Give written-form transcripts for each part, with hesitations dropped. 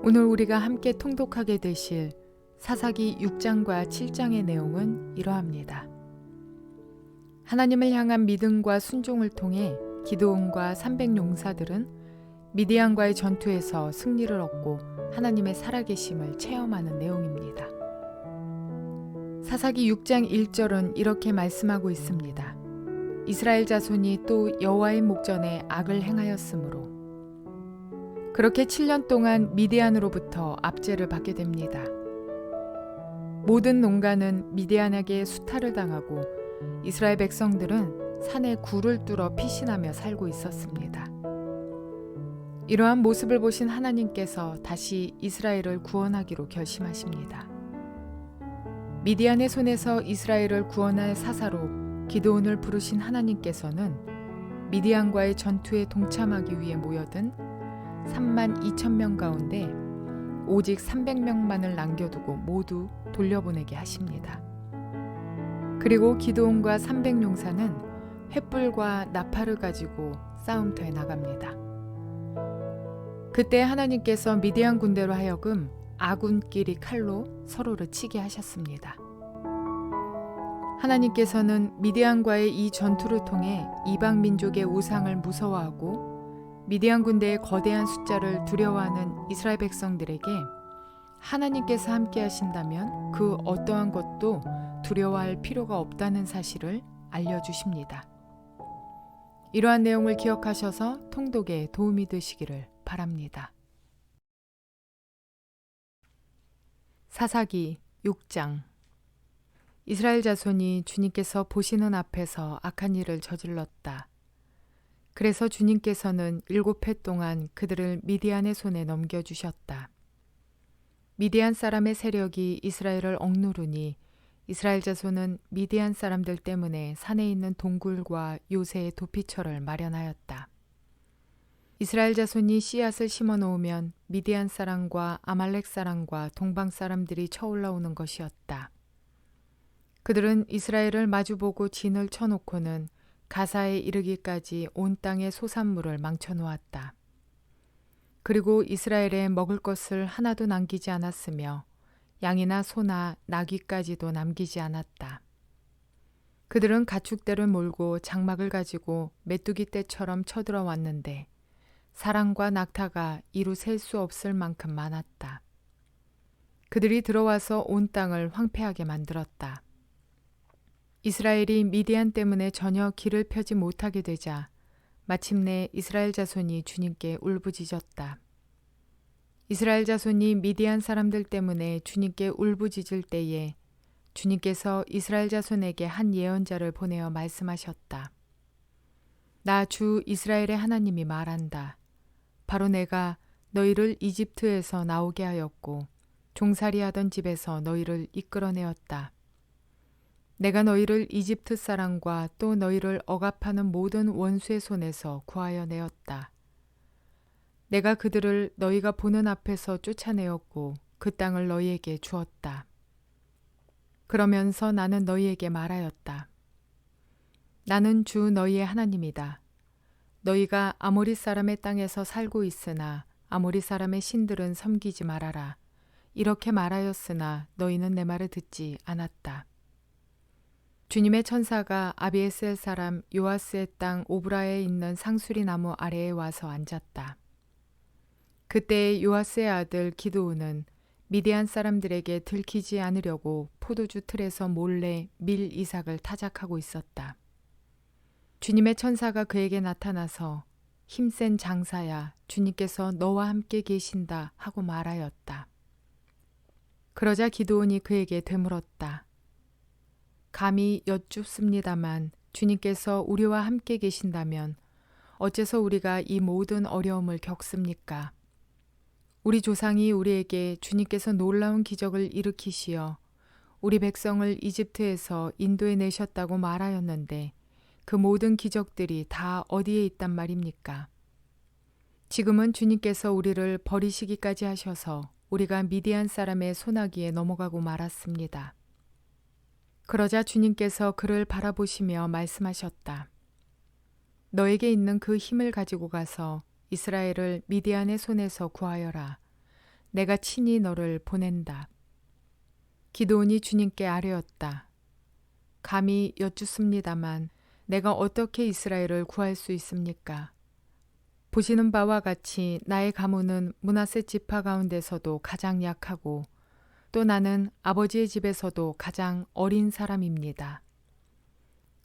오늘 우리가 함께 통독하게 되실 사사기 6장과 7장의 내용은 이러합니다. 하나님을 향한 믿음과 순종을 통해 기드온과 300용사들은 미디안과의 전투에서 승리를 얻고 하나님의 살아계심을 체험하는 내용입니다. 사사기 6장 1절은 이렇게 말씀하고 있습니다. 이스라엘 자손이 또 여호와의 목전에 악을 행하였으므로 그렇게 7년 동안 미디안으로부터 압제를 받게 됩니다. 모든 농가는 미디안에게 수탈을 당하고 이스라엘 백성들은 산에 굴을 뚫어 피신하며 살고 있었습니다. 이러한 모습을 보신 하나님께서 다시 이스라엘을 구원하기로 결심하십니다. 미디안의 손에서 이스라엘을 구원할 사사로 기드온을 부르신 하나님께서는 미디안과의 전투에 동참하기 위해 모여든 32,000명 가운데 오직 300명만을 남겨두고 모두 돌려보내게 하십니다. 그리고 기드온과 300용사는 횃불과 나팔을 가지고 싸움터에 나갑니다. 그때 하나님께서 미디안 군대로 하여금 아군끼리 칼로 서로를 치게 하셨습니다. 하나님께서는 미디안과의 이 전투를 통해 이방 민족의 우상을 무서워하고 미디안 군대의 거대한 숫자를 두려워하는 이스라엘 백성들에게 하나님께서 함께 하신다면 그 어떠한 것도 두려워할 필요가 없다는 사실을 알려주십니다. 이러한 내용을 기억하셔서 통독에 도움이 되시기를 바랍니다. 사사기 6장. 이스라엘 자손이 주님께서 보시는 앞에서 악한 일을 저질렀다. 그래서 주님께서는 7해 동안 그들을 미디안의 손에 넘겨주셨다. 미디안 사람의 세력이 이스라엘을 억누르니 이스라엘 자손은 미디안 사람들 때문에 산에 있는 동굴과 요새의 도피처를 마련하였다. 이스라엘 자손이 씨앗을 심어 놓으면 미디안 사람과 아말렉 사람과 동방 사람들이 쳐올라오는 것이었다. 그들은 이스라엘을 마주보고 진을 쳐놓고는 가사에 이르기까지 온 땅의 소산물을 망쳐놓았다. 그리고 이스라엘에 먹을 것을 하나도 남기지 않았으며 양이나 소나 나귀까지도 남기지 않았다. 그들은 가축대를 몰고 장막을 가지고 메뚜기 떼처럼 쳐들어왔는데 사람과 낙타가 이루 셀 수 없을 만큼 많았다. 그들이 들어와서 온 땅을 황폐하게 만들었다. 이스라엘이 미디안 때문에 전혀 길을 펴지 못하게 되자 마침내 이스라엘 자손이 주님께 울부짖었다. 이스라엘 자손이 미디안 사람들 때문에 주님께 울부짖을 때에 주님께서 이스라엘 자손에게 한 예언자를 보내어 말씀하셨다. 나 주 이스라엘의 하나님이 말한다. 바로 내가 너희를 이집트에서 나오게 하였고 종살이하던 집에서 너희를 이끌어내었다. 내가 너희를 이집트 사람과 또 너희를 억압하는 모든 원수의 손에서 구하여 내었다. 내가 그들을 너희가 보는 앞에서 쫓아내었고 그 땅을 너희에게 주었다. 그러면서 나는 너희에게 말하였다. 나는 주 너희의 하나님이다. 너희가 아모리 사람의 땅에서 살고 있으나 아모리 사람의 신들은 섬기지 말아라. 이렇게 말하였으나 너희는 내 말을 듣지 않았다. 주님의 천사가 아비에셀 사람 요아스의 땅 오브라에 있는 상수리 나무 아래에 와서 앉았다. 그때 요아스의 아들 기드온은 미디안 사람들에게 들키지 않으려고 포도주 틀에서 몰래 밀 이삭을 타작하고 있었다. 주님의 천사가 그에게 나타나서 힘센 장사야, 주님께서 너와 함께 계신다 하고 말하였다. 그러자 기드온이 그에게 되물었다. 감히 여쭙습니다만 주님께서 우리와 함께 계신다면 어째서 우리가 이 모든 어려움을 겪습니까? 우리 조상이 우리에게 주님께서 놀라운 기적을 일으키시어 우리 백성을 이집트에서 인도해 내셨다고 말하였는데 그 모든 기적들이 다 어디에 있단 말입니까? 지금은 주님께서 우리를 버리시기까지 하셔서 우리가 미디안 사람의 손아귀에 넘어가고 말았습니다. 그러자 주님께서 그를 바라보시며 말씀하셨다. 너에게 있는 그 힘을 가지고 가서 이스라엘을 미디안의 손에서 구하여라. 내가 친히 너를 보낸다. 기드온이 주님께 아뢰었다. 감히 여쭙습니다만 내가 어떻게 이스라엘을 구할 수 있습니까? 보시는 바와 같이 나의 가문은 므낫세 지파 가운데서도 가장 약하고 또 나는 아버지의 집에서도 가장 어린 사람입니다.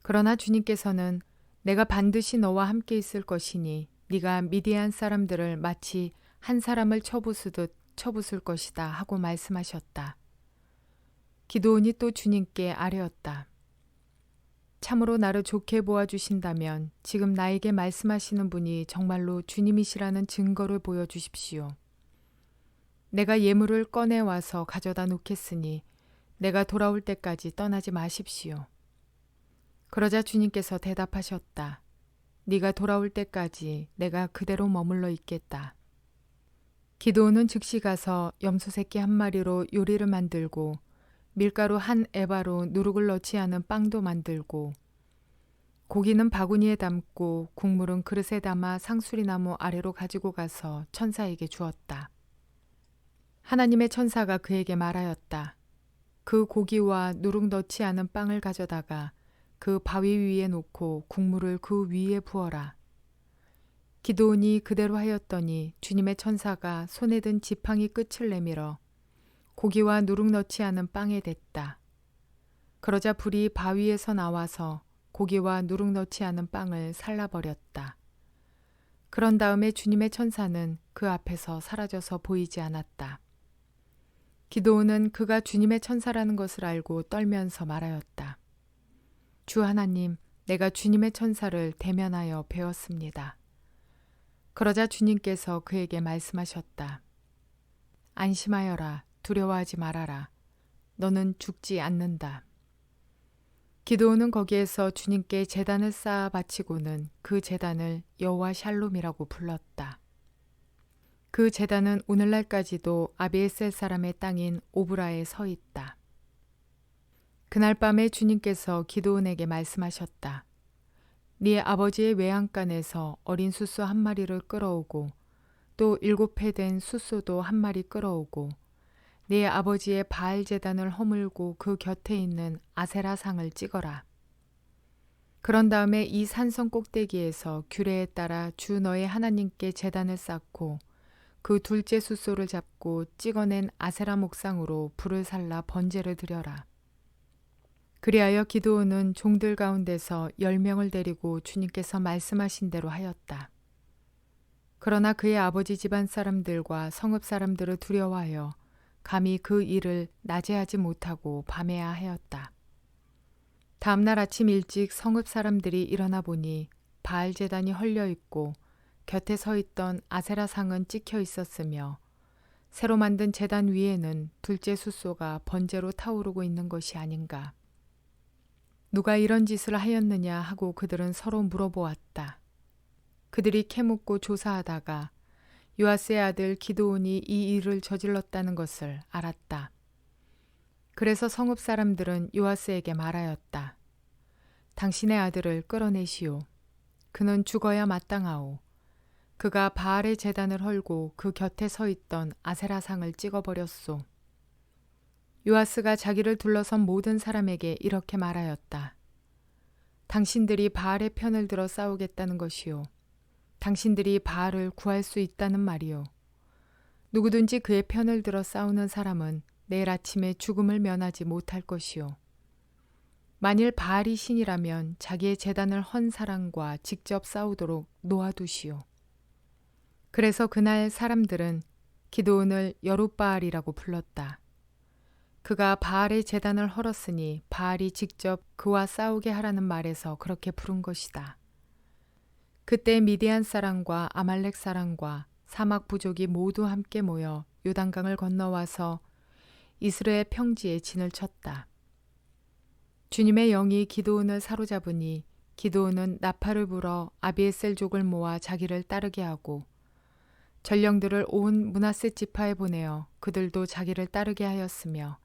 그러나 주님께서는 내가 반드시 너와 함께 있을 것이니 네가 미디안 사람들을 마치 한 사람을 쳐부수듯 쳐부술 것이다 하고 말씀하셨다. 기드온이 또 주님께 아뢰었다. 참으로 나를 좋게 보아주신다면 지금 나에게 말씀하시는 분이 정말로 주님이시라는 증거를 보여주십시오. 내가 예물을 꺼내와서 가져다 놓겠으니 내가 돌아올 때까지 떠나지 마십시오. 그러자 주님께서 대답하셨다. 네가 돌아올 때까지 내가 그대로 머물러 있겠다. 기드온은 즉시 가서 염소 새끼 한 마리로 요리를 만들고 밀가루 한 에바로 누룩을 넣지 않은 빵도 만들고 고기는 바구니에 담고 국물은 그릇에 담아 상수리나무 아래로 가지고 가서 천사에게 주었다. 하나님의 천사가 그에게 말하였다. 그 고기와 누룩 넣지 않은 빵을 가져다가 그 바위 위에 놓고 국물을 그 위에 부어라. 기드온이 그대로 하였더니 주님의 천사가 손에 든 지팡이 끝을 내밀어 고기와 누룩 넣지 않은 빵에 댔다. 그러자 불이 바위에서 나와서 고기와 누룩 넣지 않은 빵을 살라버렸다. 그런 다음에 주님의 천사는 그 앞에서 사라져서 보이지 않았다. 기드온은 그가 주님의 천사라는 것을 알고 떨면서 말하였다. 주 하나님, 내가 주님의 천사를 대면하여 배웠습니다. 그러자 주님께서 그에게 말씀하셨다. 안심하여라. 두려워하지 말아라. 너는 죽지 않는다. 기드온은 거기에서 주님께 제단을 쌓아 바치고는 그 제단을 여호와 샬롬이라고 불렀다. 그 제단은 오늘날까지도 아비에셀 사람의 땅인 오브라에 서 있다. 그날 밤에 주님께서 기드온에게 말씀하셨다. 네 아버지의 외양간에서 어린 숫소 한 마리를 끌어오고 또 7회 된 숫소도 한 마리 끌어오고 네 아버지의 바알 제단을 허물고 그 곁에 있는 아세라 상을 찍어라. 그런 다음에 이 산성 꼭대기에서 규례에 따라 주 너의 하나님께 제단을 쌓고 그 둘째 숫소를 잡고 찍어낸 아세라 목상으로 불을 살라 번제를 드려라. 그리하여 기드온은 종들 가운데서 10명을 데리고 주님께서 말씀하신 대로 하였다. 그러나 그의 아버지 집안 사람들과 성읍 사람들을 두려워하여 감히 그 일을 낮에 하지 못하고 밤에야 하였다. 다음 날 아침 일찍 성읍 사람들이 일어나 보니 바알 제단이 헐려 있고 곁에 서 있던 아세라 상은 찍혀 있었으며 새로 만든 제단 위에는 둘째 숫소가 번제로 타오르고 있는 것이 아닌가. 누가 이런 짓을 하였느냐 하고 그들은 서로 물어보았다. 그들이 캐묻고 조사하다가 요아스의 아들 기드온이 이 일을 저질렀다는 것을 알았다. 그래서 성읍 사람들은 요아스에게 말하였다. 당신의 아들을 끌어내시오. 그는 죽어야 마땅하오. 그가 바알의 제단을 헐고 그 곁에 서 있던 아세라상을 찍어버렸소. 요아스가 자기를 둘러선 모든 사람에게 이렇게 말하였다. 당신들이 바알의 편을 들어 싸우겠다는 것이오. 당신들이 바알을 구할 수 있다는 말이오. 누구든지 그의 편을 들어 싸우는 사람은 내일 아침에 죽음을 면하지 못할 것이오. 만일 바알이 신이라면 자기의 제단을 헌 사람과 직접 싸우도록 놓아두시오. 그래서 그날 사람들은 기드온을 여룻바알이라고 불렀다. 그가 바알의 제단을 헐었으니 바알이 직접 그와 싸우게 하라는 말에서 그렇게 부른 것이다. 그때 미디안 사람과 아말렉 사람과 사막 부족이 모두 함께 모여 요단강을 건너와서 이스라엘 평지에 진을 쳤다. 주님의 영이 기드온을 사로잡으니 기드온은 나팔을 불어 아비에셀족을 모아 자기를 따르게 하고 전령들을 온 므낫세 지파에 보내어 그들도 자기를 따르게 하였으며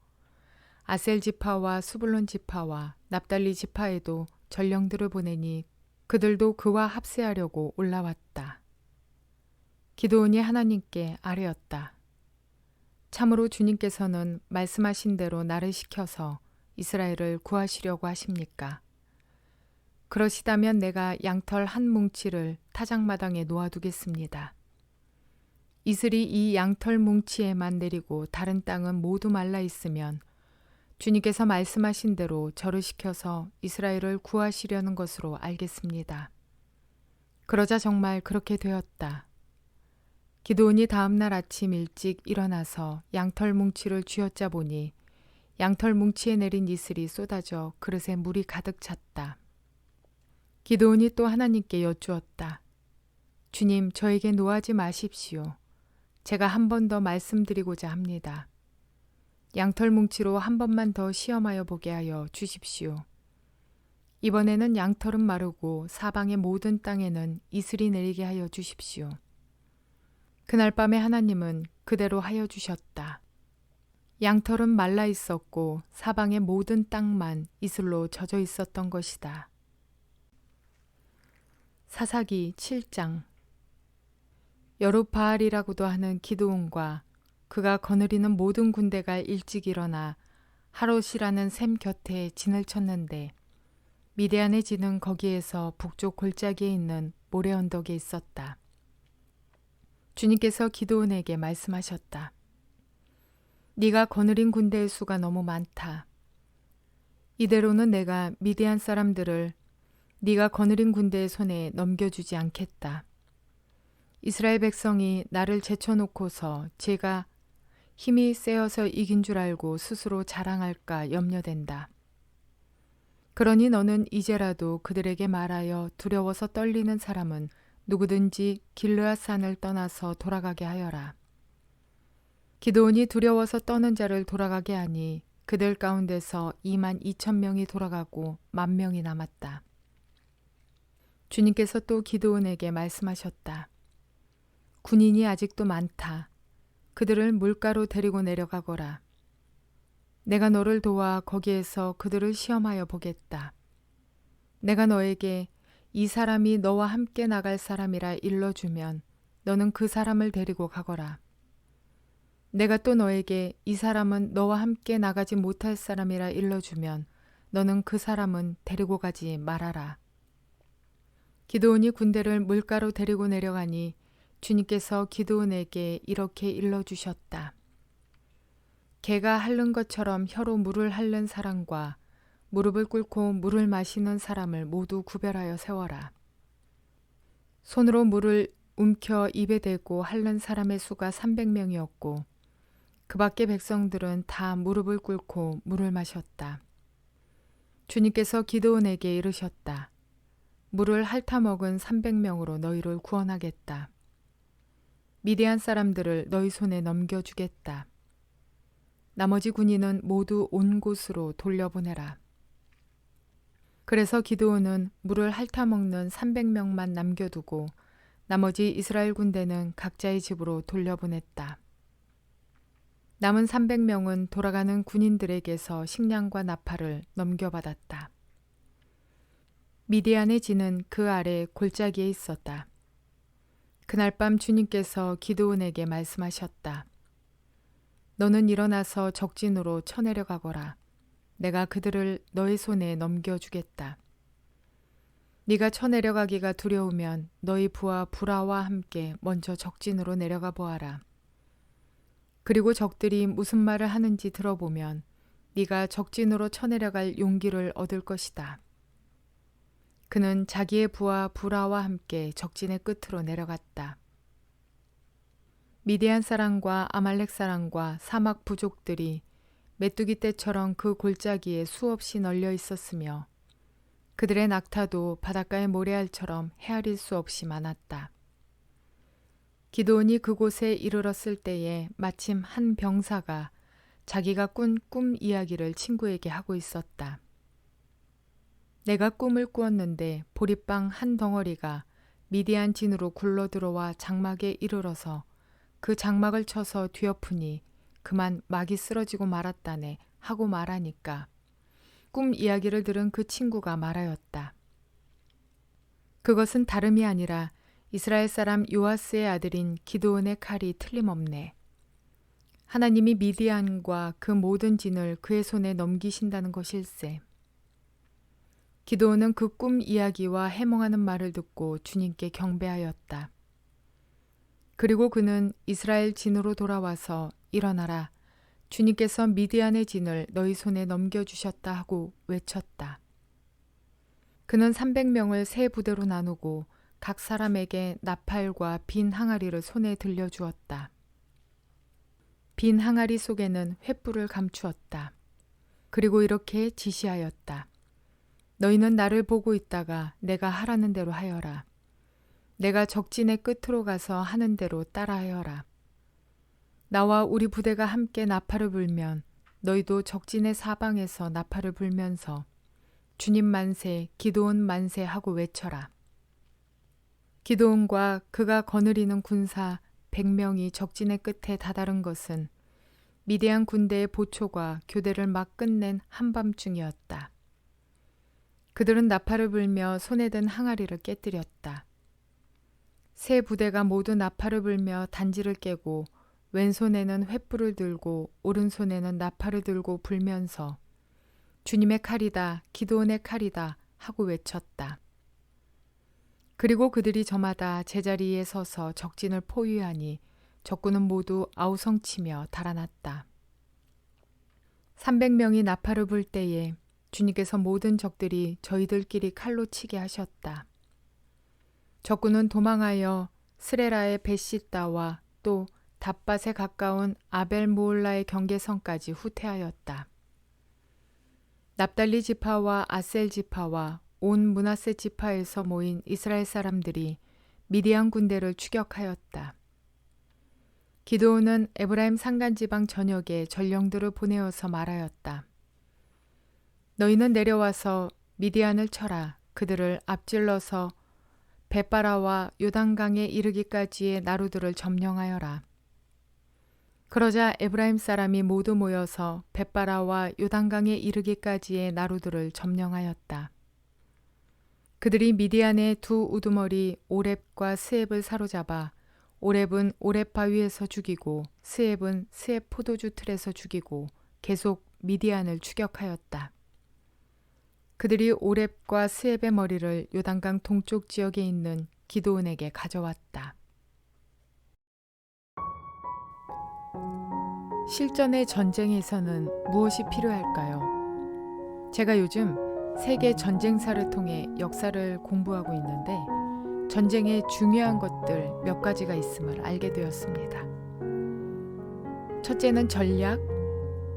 아셀 지파와 수불론 지파와 납달리 지파에도 전령들을 보내니 그들도 그와 합세하려고 올라왔다. 기드온이 하나님께 아뢰었다. 참으로 주님께서는 말씀하신 대로 나를 시켜서 이스라엘을 구하시려고 하십니까? 그러시다면 내가 양털 한 뭉치를 타작마당에 놓아두겠습니다. 이슬이 이 양털 뭉치에만 내리고 다른 땅은 모두 말라 있으면 주님께서 말씀하신 대로 저를 시켜서 이스라엘을 구하시려는 것으로 알겠습니다. 그러자 정말 그렇게 되었다. 기드온이 다음 날 아침 일찍 일어나서 양털 뭉치를 쥐어짜 보니 양털 뭉치에 내린 이슬이 쏟아져 그릇에 물이 가득 찼다. 기드온이 또 하나님께 여쭈었다. 주님, 저에게 노하지 마십시오. 제가 한 번 더 말씀드리고자 합니다. 양털 뭉치로 한 번만 더 시험하여 보게 하여 주십시오. 이번에는 양털은 마르고 사방의 모든 땅에는 이슬이 내리게 하여 주십시오. 그날 밤에 하나님은 그대로 하여 주셨다. 양털은 말라 있었고 사방의 모든 땅만 이슬로 젖어 있었던 것이다. 사사기 7장. 여룹바알이라고도 하는 기드온과 그가 거느리는 모든 군대가 일찍 일어나 하롯이라는 샘 곁에 진을 쳤는데 미디안의 진은 거기에서 북쪽 골짜기에 있는 모래 언덕에 있었다. 주님께서 기드온에게 말씀하셨다. 네가 거느린 군대의 수가 너무 많다. 이대로는 내가 미디안 사람들을 네가 거느린 군대의 손에 넘겨주지 않겠다. 이스라엘 백성이 나를 제쳐놓고서 제가 힘이 세어서 이긴 줄 알고 스스로 자랑할까 염려된다. 그러니 너는 이제라도 그들에게 말하여 두려워서 떨리는 사람은 누구든지 길르앗산을 떠나서 돌아가게 하여라. 기드온이 두려워서 떠는 자를 돌아가게 하니 그들 가운데서 22,000명이 돌아가고 10,000명이 남았다. 주님께서 또 기드온에게 말씀하셨다. 군인이 아직도 많다. 그들을 물가로 데리고 내려가거라. 내가 너를 도와 거기에서 그들을 시험하여 보겠다. 내가 너에게 이 사람이 너와 함께 나갈 사람이라 일러주면 너는 그 사람을 데리고 가거라. 내가 또 너에게 이 사람은 너와 함께 나가지 못할 사람이라 일러주면 너는 그 사람은 데리고 가지 말아라. 기드온이 군대를 물가로 데리고 내려가니 주님께서 기드온에게 이렇게 일러주셨다. 개가 핥는 것처럼 혀로 물을 핥는 사람과 무릎을 꿇고 물을 마시는 사람을 모두 구별하여 세워라. 손으로 물을 움켜 입에 대고 핥는 사람의 수가 300명이었고 그 밖의 백성들은 다 무릎을 꿇고 물을 마셨다. 주님께서 기드온에게 이르셨다. 물을 핥아먹은 300명으로 너희를 구원하겠다. 미디안 사람들을 너희 손에 넘겨주겠다. 나머지 군인은 모두 온 곳으로 돌려보내라. 그래서 기드온은 물을 핥아먹는 300명만 남겨두고 나머지 이스라엘 군대는 각자의 집으로 돌려보냈다. 남은 300명은 돌아가는 군인들에게서 식량과 나팔을 넘겨받았다. 미디안의 진은 그 아래 골짜기에 있었다. 그날 밤 주님께서 기드온에게 말씀하셨다. 너는 일어나서 적진으로 쳐내려가거라. 내가 그들을 너의 손에 넘겨주겠다. 네가 쳐내려가기가 두려우면 너희 부하 부라와 함께 먼저 적진으로 내려가 보아라. 그리고 적들이 무슨 말을 하는지 들어보면 네가 적진으로 쳐내려갈 용기를 얻을 것이다. 그는 자기의 부하 부라와 함께 적진의 끝으로 내려갔다. 미디안 사람과 아말렉 사람과 사막 부족들이 메뚜기 떼처럼 그 골짜기에 수없이 널려 있었으며 그들의 낙타도 바닷가의 모래알처럼 헤아릴 수 없이 많았다. 기드온이 그곳에 이르렀을 때에 마침 한 병사가 자기가 꾼 꿈 이야기를 친구에게 하고 있었다. 내가 꿈을 꾸었는데 보리빵 한 덩어리가 미디안 진으로 굴러들어와 장막에 이르러서 그 장막을 쳐서 뒤엎으니 그만 막이 쓰러지고 말았다네 하고 말하니까 꿈 이야기를 들은 그 친구가 말하였다. 그것은 다름이 아니라 이스라엘 사람 요아스의 아들인 기드온의 칼이 틀림없네. 하나님이 미디안과 그 모든 진을 그의 손에 넘기신다는 것일세. 기드온은 그 꿈 이야기와 해몽하는 말을 듣고 주님께 경배하였다. 그리고 그는 이스라엘 진으로 돌아와서 일어나라. 주님께서 미디안의 진을 너희 손에 넘겨주셨다 하고 외쳤다. 그는 300명을 세 부대로 나누고 각 사람에게 나팔과 빈 항아리를 손에 들려주었다. 빈 항아리 속에는 횃불을 감추었다. 그리고 이렇게 지시하였다. 너희는 나를 보고 있다가 내가 하라는 대로 하여라. 내가 적진의 끝으로 가서 하는 대로 따라하여라. 나와 우리 부대가 함께 나팔을 불면 너희도 적진의 사방에서 나팔을 불면서 주님 만세, 기드온 만세 하고 외쳐라. 기드온과 그가 거느리는 군사 100명이 적진의 끝에 다다른 것은 미디안 군대의 보초가 교대를 막 끝낸 한밤중이었다. 그들은 나팔을 불며 손에 든 항아리를 깨뜨렸다. 세 부대가 모두 나팔을 불며 단지를 깨고 왼손에는 횃불을 들고 오른손에는 나팔을 들고 불면서 주님의 칼이다, 기드온의 칼이다 하고 외쳤다. 그리고 그들이 저마다 제자리에 서서 적진을 포위하니 적군은 모두 아우성치며 달아났다. 300명이 나팔을 불 때에 주님께서 모든 적들이 저희들끼리 칼로 치게 하셨다. 적군은 도망하여 스레라의 벳시다와 또 닷밭에 가까운 아벨 모올라의 경계선까지 후퇴하였다. 납달리 지파와 아셀 지파와 온 므낫세 지파에서 모인 이스라엘 사람들이 미디안 군대를 추격하였다. 기드온은 에브라임 산간지방 전역에 전령들을 보내어서 말하였다. 너희는 내려와서 미디안을 쳐라. 그들을 앞질러서 벳바라와 요단강에 이르기까지의 나루들을 점령하여라. 그러자 에브라임 사람이 모두 모여서 벳바라와 요단강에 이르기까지의 나루들을 점령하였다. 그들이 미디안의 두 우두머리 오렙과 스앱을 사로잡아 오렙은 오렙 바위에서 죽이고 스앱은 스앱 포도주 틀에서 죽이고 계속 미디안을 추격하였다. 그들이 오렙과 스앱의 머리를 요단강 동쪽 지역에 있는 기드온에게 가져왔다. 실전의 전쟁에서는 무엇이 필요할까요? 제가 요즘 세계 전쟁사를 통해 역사를 공부하고 있는데 전쟁에 중요한 것들 몇 가지가 있음을 알게 되었습니다. 첫째는 전략,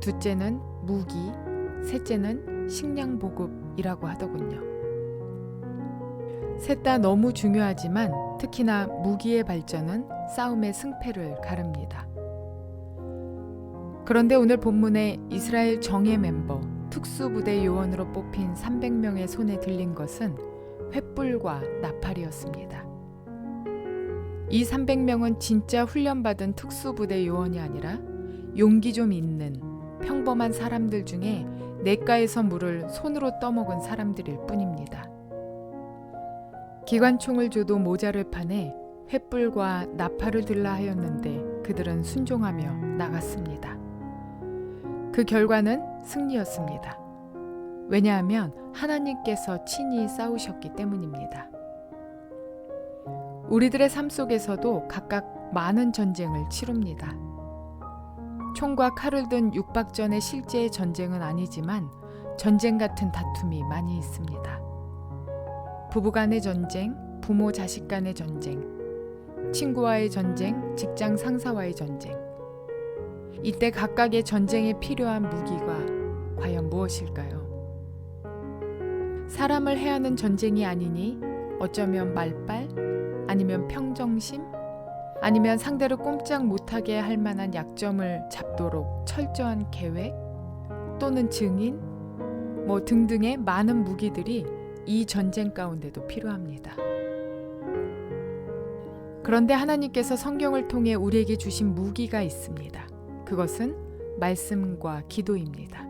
둘째는 무기, 셋째는 식량 보급이라고 하더군요. 셋 다 너무 중요하지만 특히나 무기의 발전은 싸움의 승패를 가릅니다. 그런데 오늘 본문에 이스라엘 정예 멤버 특수부대 요원으로 뽑힌 300명의 손에 들린 것은 횃불과 나팔이었습니다. 이 300명은 진짜 훈련받은 특수부대 요원이 아니라 용기 좀 있는 평범한 사람들 중에 냇가에서 물을 손으로 떠먹은 사람들일 뿐입니다. 기관총을 줘도 모자를 파내 횃불과 나팔을 들라 하였는데 그들은 순종하며 나갔습니다. 그 결과는 승리였습니다. 왜냐하면 하나님께서 친히 싸우셨기 때문입니다. 우리들의 삶 속에서도 각각 많은 전쟁을 치릅니다. 총과 칼을 든 육박전의 실제의 전쟁은 아니지만 전쟁 같은 다툼이 많이 있습니다. 부부 간의 전쟁, 부모 자식 간의 전쟁, 친구와의 전쟁, 직장 상사와의 전쟁. 이때 각각의 전쟁에 필요한 무기가 과연 무엇일까요? 사람을 해하는 전쟁이 아니니 어쩌면 말빨, 아니면 평정심, 아니면 상대를 꼼짝 못하게 할 만한 약점을 잡도록 철저한 계획, 또는 증인, 등등의 많은 무기들이 이 전쟁 가운데도 필요합니다. 그런데 하나님께서 성경을 통해 우리에게 주신 무기가 있습니다. 그것은 말씀과 기도입니다.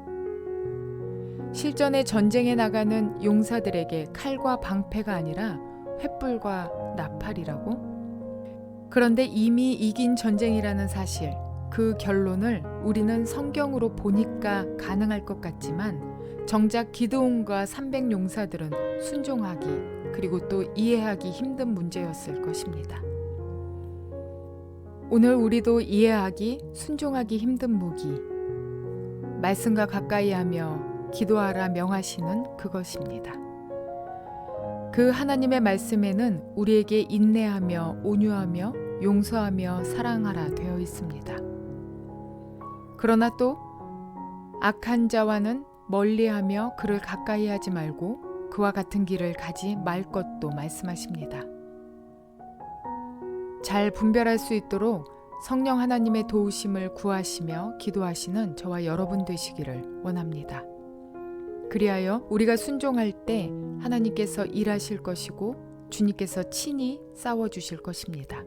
실전의 전쟁에 나가는 용사들에게 칼과 방패가 아니라 횃불과 나팔이라고? 그런데 이미 이긴 전쟁이라는 사실, 그 결론을 우리는 성경으로 보니까 가능할 것 같지만 정작 기드온과 300 용사들은 순종하기 그리고 또 이해하기 힘든 문제였을 것입니다. 오늘 우리도 이해하기, 순종하기 힘든 무기, 말씀과 가까이 하며 기도하라 명하시는 그것입니다. 그 하나님의 말씀에는 우리에게 인내하며 온유하며 용서하며 사랑하라 되어 있습니다. 그러나 또 악한 자와는 멀리하며 그를 가까이 하지 말고 그와 같은 길을 가지 말 것도 말씀하십니다. 잘 분별할 수 있도록 성령 하나님의 도우심을 구하시며 기도하시는 저와 여러분 되시기를 원합니다. 그리하여 우리가 순종할 때 하나님께서 일하실 것이고 주님께서 친히 싸워주실 것입니다.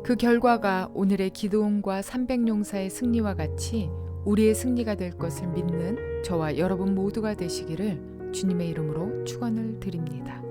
그 결과가 오늘의 기드온과 300 용사의 승리와 같이 우리의 승리가 될 것을 믿는 저와 여러분 모두가 되시기를 주님의 이름으로 축원을 드립니다.